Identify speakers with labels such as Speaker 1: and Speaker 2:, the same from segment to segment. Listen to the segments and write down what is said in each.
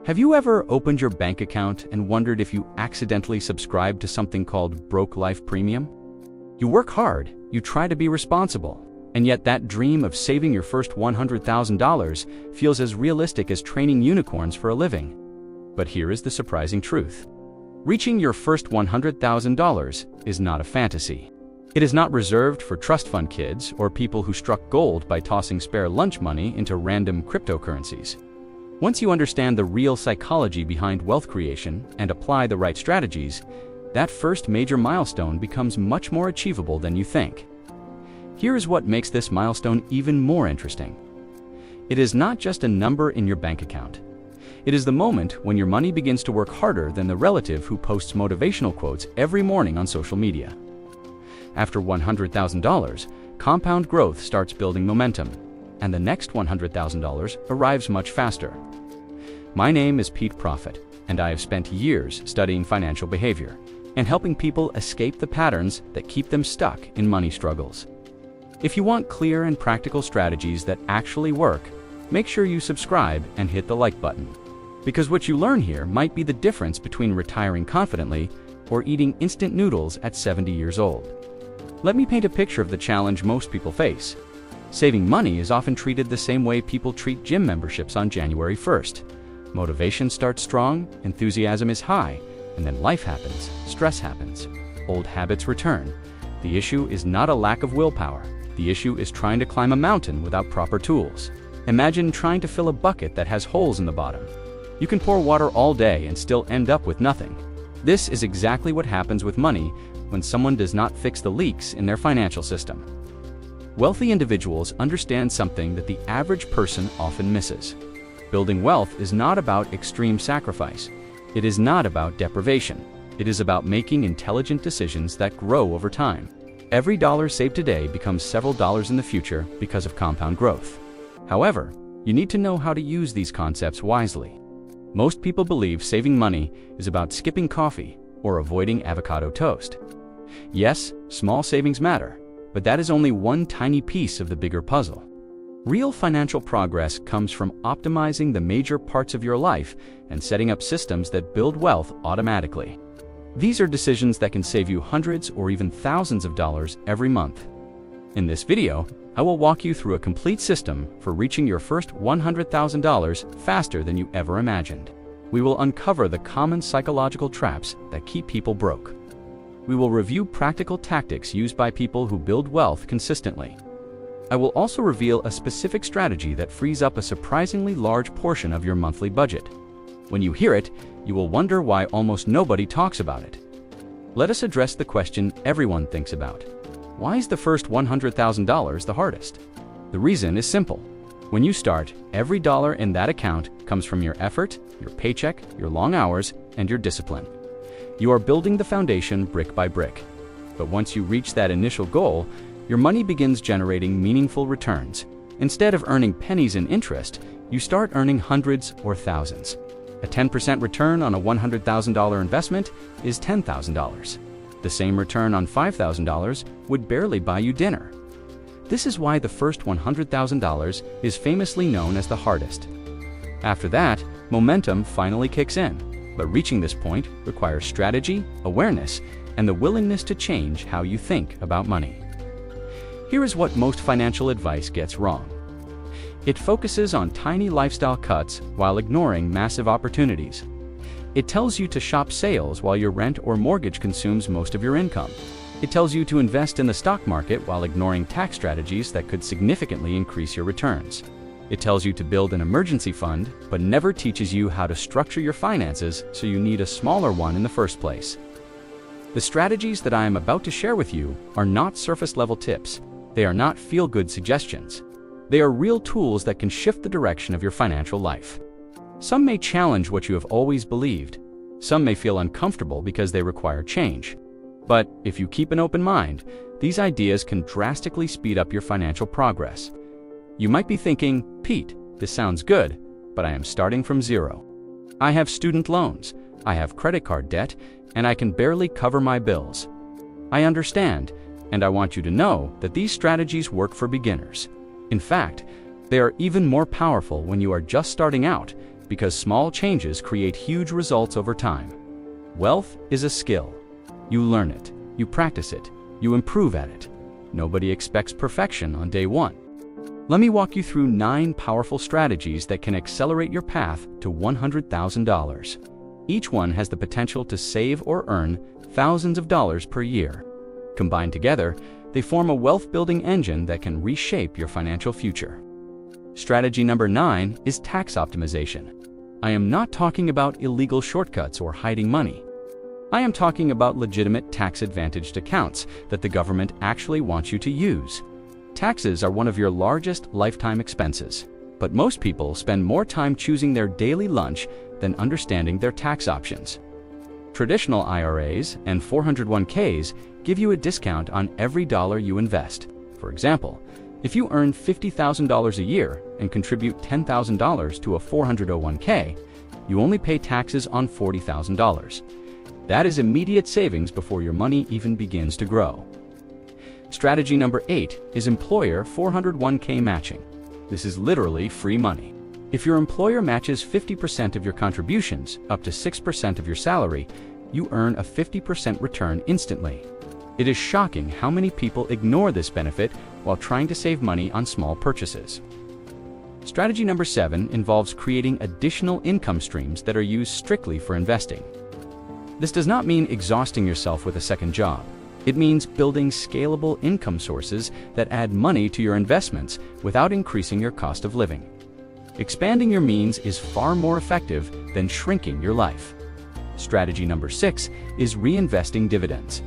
Speaker 1: Have you ever opened your bank account and wondered if you accidentally subscribed to something called Broke Life Premium? You work hard, you try to be responsible, and yet that dream of saving your first $100,000 feels as realistic as training unicorns for a living. But here is the surprising truth. Reaching your first $100,000 is not a fantasy. It is not reserved for trust fund kids or people who struck gold by tossing spare lunch money into random cryptocurrencies. Once you understand the real psychology behind wealth creation and apply the right strategies, that first major milestone becomes much more achievable than you think. Here is what makes this milestone even more interesting. It is not just a number in your bank account. It is the moment when your money begins to work harder than the relative who posts motivational quotes every morning on social media. After $100,000, compound growth starts building momentum, and the next $100,000 arrives much faster. My name is Pete Profit, and I have spent years studying financial behavior and helping people escape the patterns that keep them stuck in money struggles. If you want clear and practical strategies that actually work, make sure you subscribe and hit the like button. Because what you learn here might be the difference between retiring confidently or eating instant noodles at 70 years old. Let me paint a picture of the challenge most people face. Saving money is often treated the same way people treat gym memberships on January 1st. Motivation starts strong, enthusiasm is high, and then life happens, stress happens, old habits return. The issue is not a lack of willpower. The issue is trying to climb a mountain without proper tools. Imagine trying to fill a bucket that has holes in the bottom. You can pour water all day and still end up with nothing. This is exactly what happens with money when someone does not fix the leaks in their financial system. Wealthy individuals understand something that the average person often misses. Building wealth is not about extreme sacrifice. It is not about deprivation. It is about making intelligent decisions that grow over time. Every dollar saved today becomes several dollars in the future because of compound growth. However, you need to know how to use these concepts wisely. Most people believe saving money is about skipping coffee or avoiding avocado toast. Yes, small savings matter, but that is only one tiny piece of the bigger puzzle. Real financial progress comes from optimizing the major parts of your life and setting up systems that build wealth automatically. These are decisions that can save you hundreds or even thousands of dollars every month. In this video, I will walk you through a complete system for reaching your first $100,000 faster than you ever imagined. We will uncover the common psychological traps that keep people broke. We will review practical tactics used by people who build wealth consistently. I will also reveal a specific strategy that frees up a surprisingly large portion of your monthly budget. When you hear it, you will wonder why almost nobody talks about it. Let us address the question everyone thinks about. Why is the first $100,000 the hardest? The reason is simple. When you start, every dollar in that account comes from your effort, your paycheck, your long hours, and your discipline. You are building the foundation brick by brick. But once you reach that initial goal, your money begins generating meaningful returns. Instead of earning pennies in interest, you start earning hundreds or thousands. A 10% return on a $100,000 investment is $10,000. The same return on $5,000 would barely buy you dinner. This is why the first $100,000 is famously known as the hardest. After that, momentum finally kicks in, but reaching this point requires strategy, awareness, and the willingness to change how you think about money. Here is what most financial advice gets wrong. It focuses on tiny lifestyle cuts while ignoring massive opportunities. It tells you to shop sales while your rent or mortgage consumes most of your income. It tells you to invest in the stock market while ignoring tax strategies that could significantly increase your returns. It tells you to build an emergency fund, but never teaches you how to structure your finances, so you need a smaller one in the first place. The strategies that I am about to share with you are not surface-level tips. They are not feel-good suggestions. They are real tools that can shift the direction of your financial life. Some may challenge what you have always believed. Some may feel uncomfortable because they require change. But if you keep an open mind, these ideas can drastically speed up your financial progress. You might be thinking, Pete, this sounds good, but I am starting from zero. I have student loans, I have credit card debt, and I can barely cover my bills. I understand, and I want you to know that these strategies work for beginners. In fact, they are even more powerful when you are just starting out because small changes create huge results over time. Wealth is a skill. You learn it, you practice it, you improve at it. Nobody expects perfection on day one. Let me walk you through 9 powerful strategies that can accelerate your path to $100,000. Each one has the potential to save or earn thousands of dollars per year. Combined together, they form a wealth-building engine that can reshape your financial future. Strategy number 9 is tax optimization. I am not talking about illegal shortcuts or hiding money. I am talking about legitimate tax-advantaged accounts that the government actually wants you to use. Taxes are one of your largest lifetime expenses, but most people spend more time choosing their daily lunch than understanding their tax options. Traditional IRAs and 401ks give you a discount on every dollar you invest. For example, if you earn $50,000 a year and contribute $10,000 to a 401k, you only pay taxes on $40,000. That is immediate savings before your money even begins to grow. Strategy number 8 is employer 401k matching. This is literally free money. If your employer matches 50% of your contributions, up to 6% of your salary, you earn a 50% return instantly. It is shocking how many people ignore this benefit while trying to save money on small purchases. Strategy number 7 involves creating additional income streams that are used strictly for investing. This does not mean exhausting yourself with a second job. It means building scalable income sources that add money to your investments without increasing your cost of living. Expanding your means is far more effective than shrinking your life. Strategy number 6 is reinvesting dividends.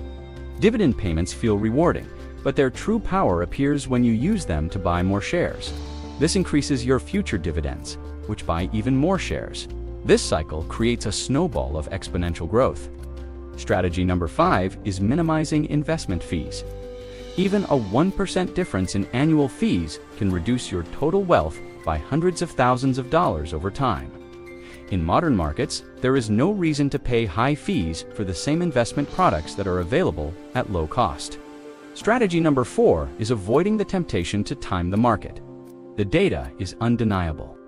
Speaker 1: Dividend payments feel rewarding, but their true power appears when you use them to buy more shares. This increases your future dividends, which buy even more shares. This cycle creates a snowball of exponential growth. Strategy number 5 is minimizing investment fees. Even a 1% difference in annual fees can reduce your total wealth by hundreds of thousands of dollars over time. In modern markets, there is no reason to pay high fees for the same investment products that are available at low cost. Strategy number 4 is avoiding the temptation to time the market. The data is undeniable.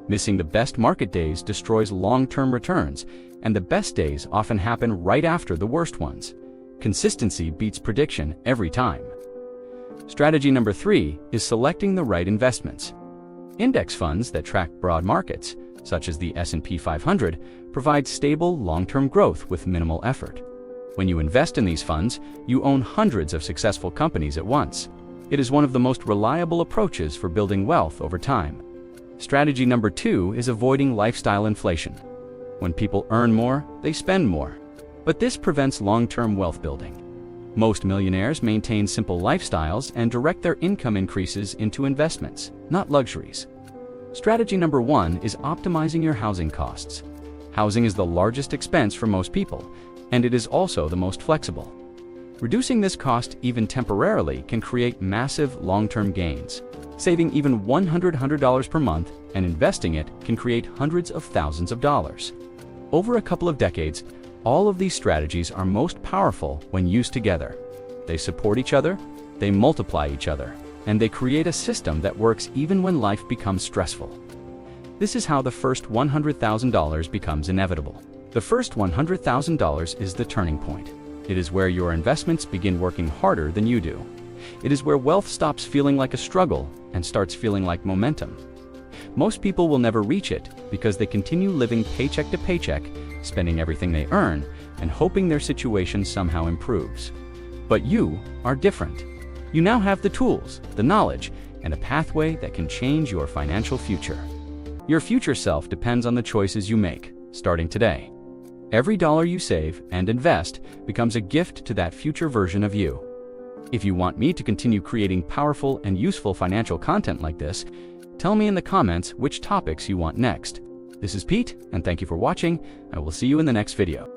Speaker 1: Missing the best market days destroys long-term returns, and the best days often happen right after the worst ones. Consistency beats prediction every time. Strategy number 3 is selecting the right investments. Index funds that track broad markets, such as the S&P 500, provide stable, long-term growth with minimal effort. When you invest in these funds, you own hundreds of successful companies at once. It is one of the most reliable approaches for building wealth over time. Strategy number 2 is avoiding lifestyle inflation. When people earn more, they spend more. But this prevents long-term wealth building. Most millionaires maintain simple lifestyles and direct their income increases into investments, not luxuries. Strategy number 1 is optimizing your housing costs. Housing is the largest expense for most people, and it is also the most flexible. Reducing this cost even temporarily can create massive long-term gains. Saving even $100 per month and investing it can create hundreds of thousands of dollars. Over a couple of decades, all of these strategies are most powerful when used together. They support each other, they multiply each other, and they create a system that works even when life becomes stressful. This is how the first $100,000 becomes inevitable. The first $100,000 is the turning point. It is where your investments begin working harder than you do. It is where wealth stops feeling like a struggle and starts feeling like momentum. Most people will never reach it because they continue living paycheck to paycheck, spending everything they earn, and hoping their situation somehow improves. But you are different. You now have the tools, the knowledge, and a pathway that can change your financial future. Your future self depends on the choices you make, starting today. Every dollar you save and invest becomes a gift to that future version of you. If you want me to continue creating powerful and useful financial content like this, tell me in the comments which topics you want next. This is Pete, and thank you for watching. I will see you in the next video.